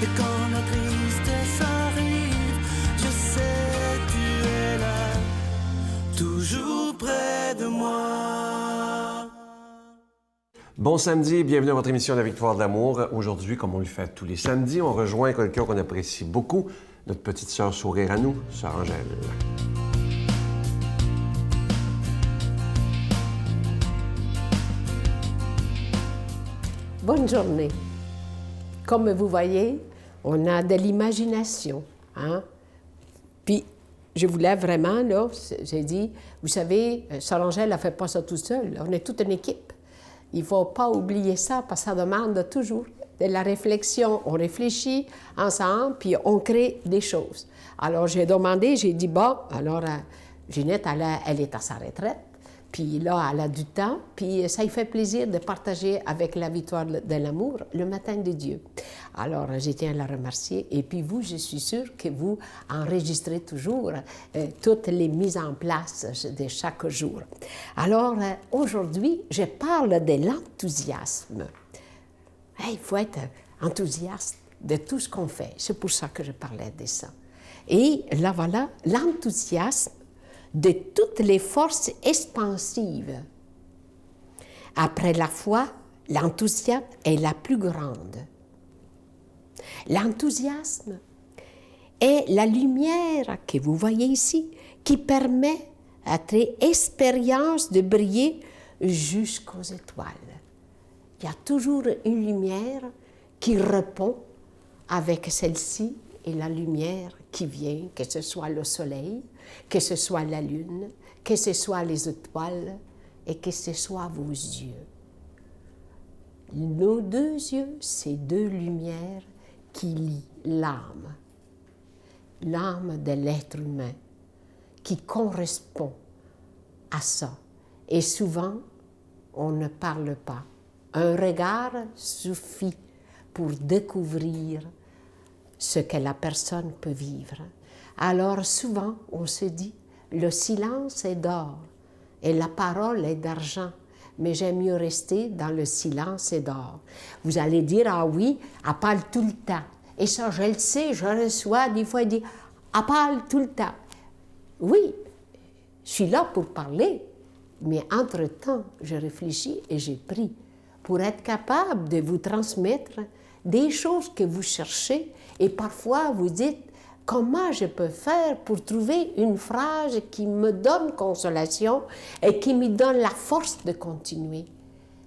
Et quand la tristesse arrive, je sais tu es là, toujours près de moi. Bon samedi, bienvenue à votre émission La Victoire de l'amour. Aujourd'hui, comme on le fait tous les samedis, on rejoint quelqu'un qu'on apprécie beaucoup, notre petite sœur sourire à nous, sœur Angèle. Bonne journée. Comme vous voyez, on a de l'imagination, hein? Puis, je voulais vraiment, là, j'ai dit, vous savez, sœur Angèle ne fait pas ça tout seul, on est toute une équipe. Il ne faut pas oublier ça, parce que ça demande toujours de la réflexion. On réfléchit ensemble, puis on crée des choses. Alors, j'ai demandé, j'ai dit, bon, alors, Ginette, elle est à sa retraite, puis là, elle a du temps, puis ça lui fait plaisir de partager avec la Victoire de l'amour le matin de Dieu. Alors, je tiens à la remercier. Et puis vous, je suis sûre que vous enregistrez toujours toutes les mises en place de chaque jour. Alors, aujourd'hui, je parle de l'enthousiasme. Il faut être enthousiaste de tout ce qu'on fait. C'est pour ça que je parlais de ça. Et là, voilà, l'enthousiasme de toutes les forces expansives. Après la foi, l'enthousiasme est la plus grande. L'enthousiasme est la lumière que vous voyez ici, qui permet à notre expérience de briller jusqu'aux étoiles. Il y a toujours une lumière qui répond avec celle-ci et la lumière qui vient, que ce soit le soleil, que ce soit la lune, que ce soit les étoiles et que ce soit vos yeux. Nos deux yeux, c'est deux lumières qui lient l'âme de l'être humain, qui correspond à ça. Et souvent, on ne parle pas. Un regard suffit pour découvrir ce que la personne peut vivre. Alors souvent, on se dit, le silence est d'or et la parole est d'argent, mais j'aime mieux rester dans le silence et d'or. Vous allez dire, ah oui, elle parle tout le temps. Et ça, je le sais, je reçois des fois, elle dit, elle parle tout le temps. Oui, je suis là pour parler, mais entre-temps, je réfléchis et j'ai pris pour être capable de vous transmettre des choses que vous cherchez. Et parfois, vous dites, comment je peux faire pour trouver une phrase qui me donne consolation et qui me donne la force de continuer?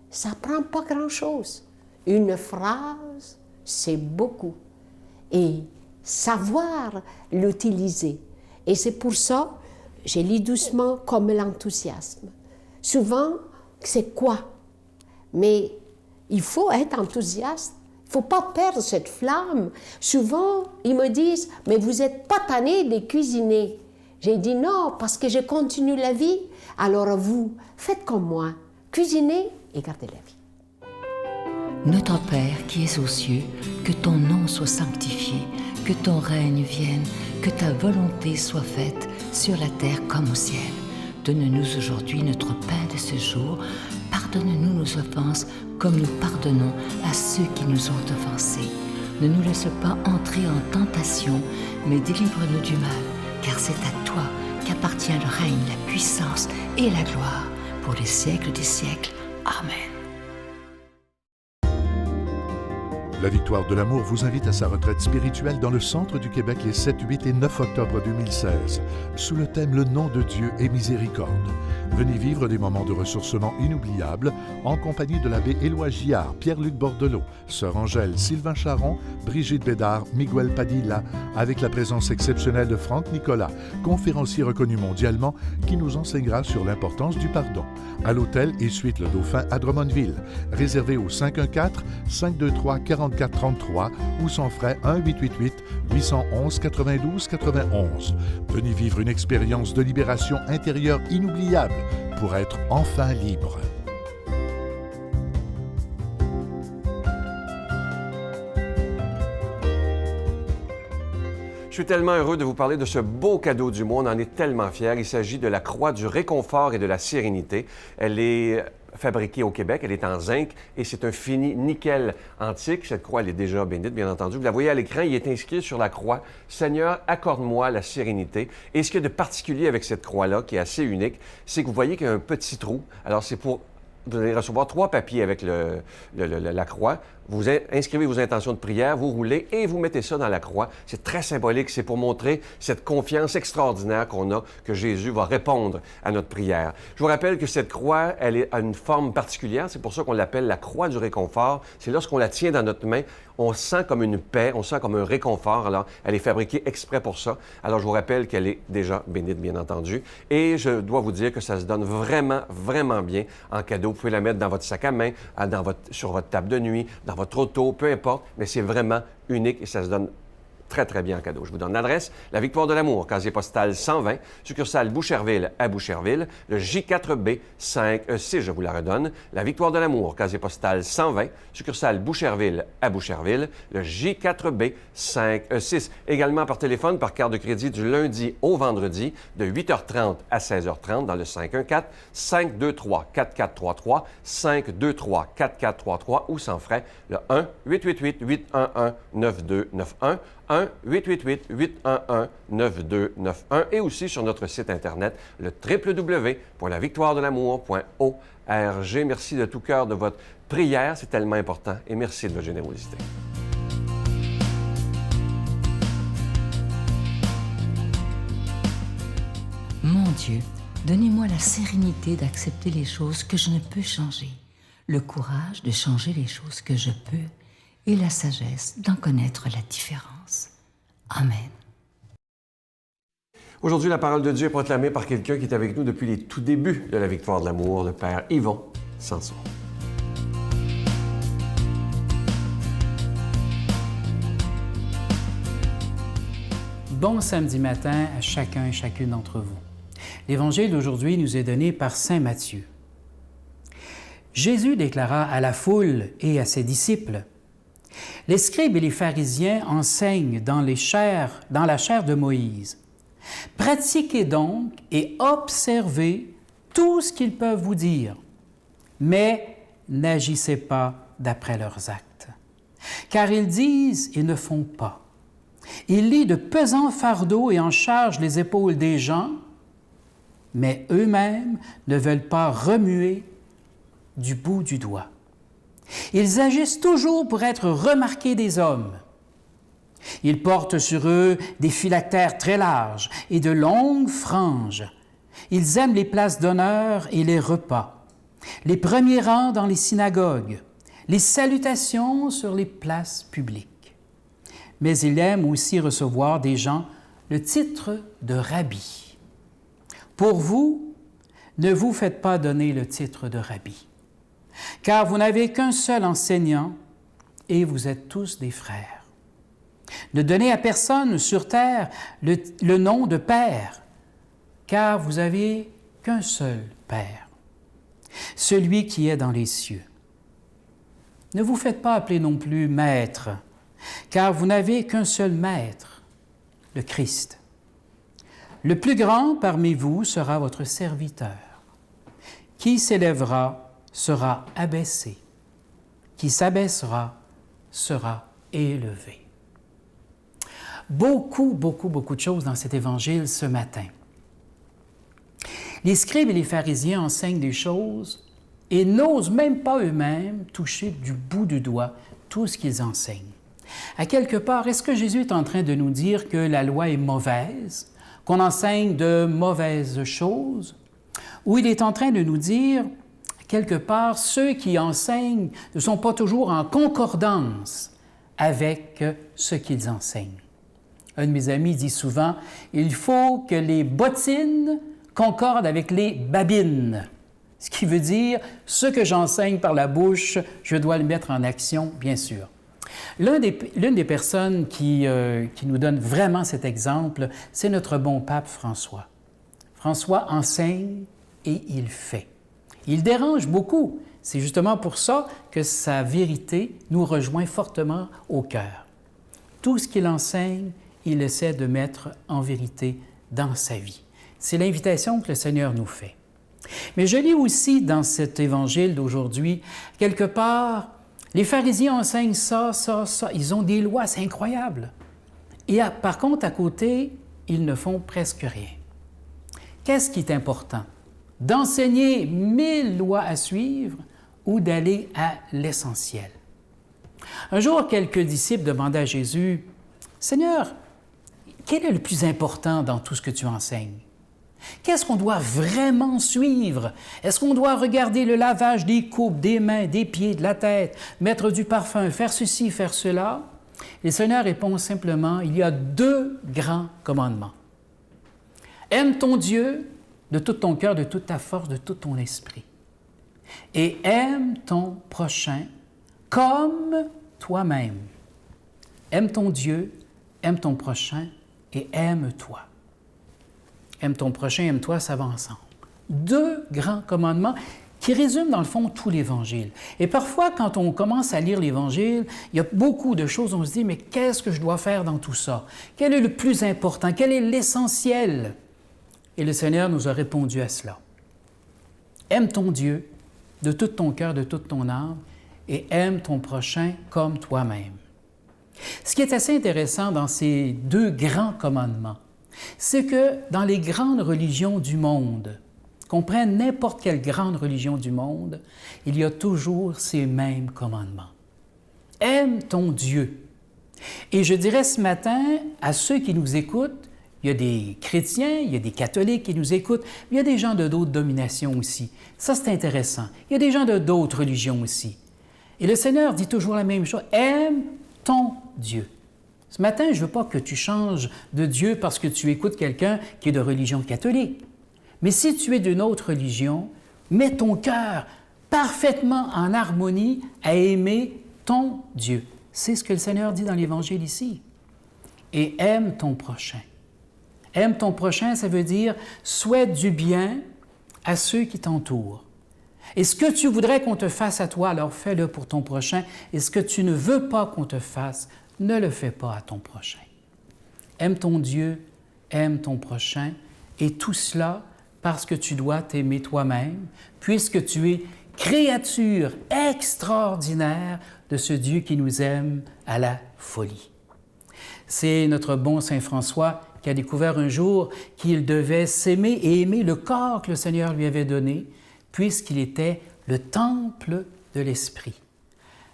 Ça ne prend pas grand-chose. Une phrase, c'est beaucoup. Et savoir l'utiliser. Et c'est pour ça, je lis doucement comme l'enthousiasme. Souvent, c'est quoi? Mais il faut être enthousiaste. Il ne faut pas perdre cette flamme. Souvent, ils me disent, mais vous n'êtes pas tanné de cuisiner. J'ai dit non, parce que je continue la vie. Alors vous, faites comme moi. Cuisinez et gardez la vie. Notre Père qui es aux cieux, que ton nom soit sanctifié, que ton règne vienne, que ta volonté soit faite sur la terre comme au ciel. Donne-nous aujourd'hui notre pain de ce jour. Pardonne-nous nos offenses, comme nous pardonnons à ceux qui nous ont offensés. Ne nous laisse pas entrer en tentation, mais délivre-nous du mal, car c'est à toi qu'appartient le règne, la puissance et la gloire, pour les siècles des siècles. Amen. La Victoire de l'amour vous invite à sa retraite spirituelle dans le centre du Québec les 7, 8 et 9 octobre 2016, sous le thème « Le nom de Dieu et miséricorde ». Venez vivre des moments de ressourcement inoubliables en compagnie de l'abbé Éloi Giard, Pierre-Luc Bordelot, sœur Angèle, Sylvain Charon, Brigitte Bédard, Miguel Padilla, avec la présence exceptionnelle de Franck Nicolas, conférencier reconnu mondialement, qui nous enseignera sur l'importance du pardon. À l'hôtel et suite Le Dauphin à Drummondville, réservé au 514-523-4433 ou sans frais 1-888-811-92-91. Venez vivre une expérience de libération intérieure inoubliable pour être enfin libre. Je suis tellement heureux de vous parler de ce beau cadeau du mois. On en est tellement fiers. Il s'agit de la Croix du réconfort et de la sérénité. Elle est fabriquée au Québec. Elle est en zinc et c'est un fini nickel antique. Cette croix, elle est déjà bénite, bien entendu. Vous la voyez à l'écran, il est inscrit sur la croix « Seigneur, accorde-moi la sérénité ». Et ce qu'il y a de particulier avec cette croix-là, qui est assez unique, c'est que vous voyez qu'il y a un petit trou. Alors, c'est pour... Vous allez recevoir 3 papiers avec la croix. Vous inscrivez vos intentions de prière, vous roulez et vous mettez ça dans la croix. C'est très symbolique, c'est pour montrer cette confiance extraordinaire qu'on a, que Jésus va répondre à notre prière. Je vous rappelle que cette croix, elle a une forme particulière, c'est pour ça qu'on l'appelle la croix du réconfort. C'est lorsqu'on la tient dans notre main, on sent comme une paix, on sent comme un réconfort. Alors, elle est fabriquée exprès pour ça. Alors, je vous rappelle qu'elle est déjà bénite, bien entendu. Et je dois vous dire que ça se donne vraiment, vraiment bien en cadeau. Vous pouvez la mettre dans votre sac à main, sur votre table de nuit, dans votre auto, peu importe, mais c'est vraiment unique et ça se donne très, très bien en cadeau. Je vous donne l'adresse, la Victoire de l'Amour, casier postal 120, succursale Boucherville à Boucherville, le J4B 5E6, je vous la redonne, la Victoire de l'Amour, casier postal 120, succursale Boucherville à Boucherville, le J4B 5E6. Également par téléphone, par carte de crédit du lundi au vendredi, de 8h30 à 16h30 dans le 514-523-4433, 523-4433 ou sans frais, le 1-888-811-9291, 1-888-811-9291 et aussi sur notre site Internet, le www.lavictoiredelamour.org. Merci de tout cœur de votre prière, c'est tellement important et merci de votre générosité. Mon Dieu, donnez-moi la sérénité d'accepter les choses que je ne peux changer, le courage de changer les choses que je peux et la sagesse d'en connaître la différence. Amen. Aujourd'hui, la parole de Dieu est proclamée par quelqu'un qui est avec nous depuis les tout débuts de la Victoire de l'Amour, le Père Yvon Sanson. Bon samedi matin à chacun et chacune d'entre vous. L'Évangile d'aujourd'hui nous est donné par saint Matthieu. Jésus déclara à la foule et à ses disciples: « Les scribes et les pharisiens enseignent dans la chair de Moïse. Pratiquez donc et observez tout ce qu'ils peuvent vous dire, mais n'agissez pas d'après leurs actes. Car ils disent et ne font pas. Ils lient de pesants fardeaux et en chargent les épaules des gens, mais eux-mêmes ne veulent pas remuer du bout du doigt. Ils agissent toujours pour être remarqués des hommes. Ils portent sur eux des phylactères très larges et de longues franges. Ils aiment les places d'honneur et les repas, les premiers rangs dans les synagogues, les salutations sur les places publiques. Mais ils aiment aussi recevoir des gens le titre de rabbi. Pour vous, ne vous faites pas donner le titre de rabbi, car vous n'avez qu'un seul enseignant et vous êtes tous des frères. Ne donnez à personne sur terre le nom de Père, car vous n'avez qu'un seul Père, celui qui est dans les cieux. Ne vous faites pas appeler non plus Maître, car vous n'avez qu'un seul Maître, le Christ. Le plus grand parmi vous sera votre serviteur. Qui s'élèvera sera abaissé, qui s'abaissera sera élevé. Beaucoup de choses dans cet évangile ce matin. Les scribes et les pharisiens enseignent des choses et n'osent même pas eux-mêmes toucher du bout du doigt tout ce qu'ils enseignent. À quelque part, est-ce que Jésus est en train de nous dire que la loi est mauvaise, qu'on enseigne de mauvaises choses, ou il est en train de nous dire quelque part, ceux qui enseignent ne sont pas toujours en concordance avec ce qu'ils enseignent. Un de mes amis dit souvent, il faut que les bottines concordent avec les babines. Ce qui veut dire, ce que j'enseigne par la bouche, je dois le mettre en action, bien sûr. L'une des personnes qui nous donne vraiment cet exemple, c'est notre bon pape François. François enseigne et il fait. Il dérange beaucoup. C'est justement pour ça que sa vérité nous rejoint fortement au cœur. Tout ce qu'il enseigne, il essaie de mettre en vérité dans sa vie. C'est l'invitation que le Seigneur nous fait. Mais je lis aussi dans cet évangile d'aujourd'hui, quelque part, les pharisiens enseignent ça. Ils ont des lois, c'est incroyable. Et par contre, à côté, ils ne font presque rien. Qu'est-ce qui est important? D'enseigner 1000 lois à suivre ou d'aller à l'essentiel? Un jour, quelques disciples demandaient à Jésus, « Seigneur, quel est le plus important dans tout ce que tu enseignes? Qu'est-ce qu'on doit vraiment suivre? Est-ce qu'on doit regarder le lavage des coupes, des mains, des pieds, de la tête, mettre du parfum, faire ceci, faire cela? » Le Seigneur répond simplement, il y a 2 grands commandements. Aime ton Dieu de tout ton cœur, de toute ta force, de tout ton esprit. Et aime ton prochain comme toi-même. Aime ton Dieu, aime ton prochain et aime-toi. Aime ton prochain, aime-toi, ça va ensemble. 2 grands commandements qui résument dans le fond tout l'Évangile. Et parfois, quand on commence à lire l'Évangile, il y a beaucoup de choses, on se dit, mais qu'est-ce que je dois faire dans tout ça? Quel est le plus important? Quel est l'essentiel? Et le Seigneur nous a répondu à cela. Aime ton Dieu de tout ton cœur, de toute ton âme, et aime ton prochain comme toi-même. Ce qui est assez intéressant dans ces 2 grands commandements, c'est que dans les grandes religions du monde, qu'on prenne n'importe quelle grande religion du monde, il y a toujours ces mêmes commandements. Aime ton Dieu. Et je dirais ce matin à ceux qui nous écoutent, il y a des chrétiens, il y a des catholiques qui nous écoutent, mais il y a des gens de d'autres dominations aussi. Ça, c'est intéressant. Il y a des gens de d'autres religions aussi. Et le Seigneur dit toujours la même chose. Aime ton Dieu. Ce matin, je ne veux pas que tu changes de Dieu parce que tu écoutes quelqu'un qui est de religion catholique. Mais si tu es d'une autre religion, mets ton cœur parfaitement en harmonie à aimer ton Dieu. C'est ce que le Seigneur dit dans l'Évangile ici. Et aime ton prochain. Aime ton prochain, ça veut dire souhaite du bien à ceux qui t'entourent. Et ce que tu voudrais qu'on te fasse à toi, alors fais-le pour ton prochain. Et ce que tu ne veux pas qu'on te fasse, ne le fais pas à ton prochain. Aime ton Dieu, aime ton prochain, et tout cela parce que tu dois t'aimer toi-même, puisque tu es créature extraordinaire de ce Dieu qui nous aime à la folie. C'est notre bon Saint François qui a découvert un jour qu'il devait s'aimer et aimer le corps que le Seigneur lui avait donné, puisqu'il était le temple de l'Esprit.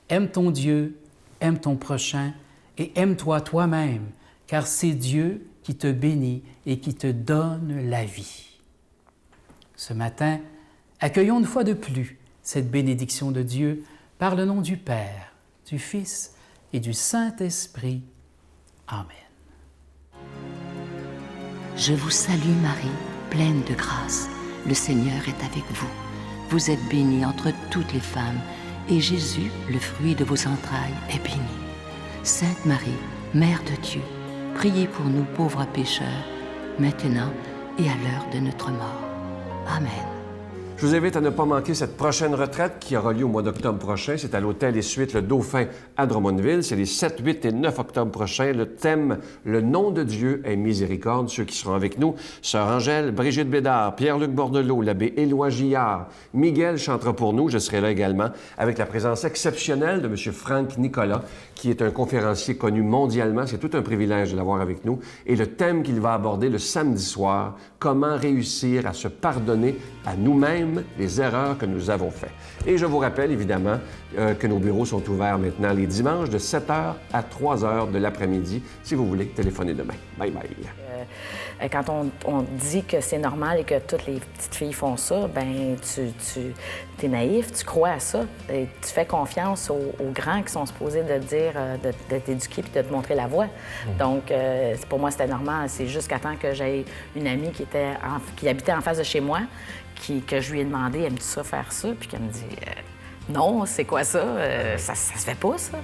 Aime ton Dieu, aime ton prochain et aime-toi toi-même, car c'est Dieu qui te bénit et qui te donne la vie. Ce matin, accueillons une fois de plus cette bénédiction de Dieu par le nom du Père, du Fils et du Saint-Esprit. Amen. Je vous salue Marie, pleine de grâce. Le Seigneur est avec vous. Vous êtes bénie entre toutes les femmes, et Jésus, le fruit de vos entrailles, est béni. Sainte Marie, Mère de Dieu, priez pour nous pauvres pécheurs, maintenant et à l'heure de notre mort. Amen. Je vous invite à ne pas manquer cette prochaine retraite qui aura lieu au mois d'octobre prochain. C'est à l'hôtel et suites Le Dauphin à Drummondville. C'est les 7, 8 et 9 octobre prochains. Le thème « Le nom de Dieu est miséricorde ». Ceux qui seront avec nous, Sœur Angèle, Brigitte Bédard, Pierre-Luc Bordelot, l'abbé Éloi Gillard, Miguel chantera pour nous. Je serai là également avec la présence exceptionnelle de M. Franck Nicolas, qui est un conférencier connu mondialement. C'est tout un privilège de l'avoir avec nous. Et le thème qu'il va aborder le samedi soir, comment réussir à se pardonner à nous-mêmes les erreurs que nous avons faites. Et je vous rappelle évidemment que nos bureaux sont ouverts maintenant les dimanches de 7h à 3h de l'après-midi. Si vous voulez, téléphonez demain. Bye bye. Quand on dit que c'est normal et que toutes les petites filles font ça, ben tu es naïf, tu crois à ça et tu fais confiance aux grands qui sont supposés de dire, de t'éduquer puis de te montrer la voie. Donc, pour moi, c'était normal. C'est jusqu'à temps que j'ai une amie qui habitait en face de chez moi, que je lui ai demandé, aimes-tu ça faire ça? Puis qu'elle me dit, non, c'est quoi ça? Ça se fait pas, ça.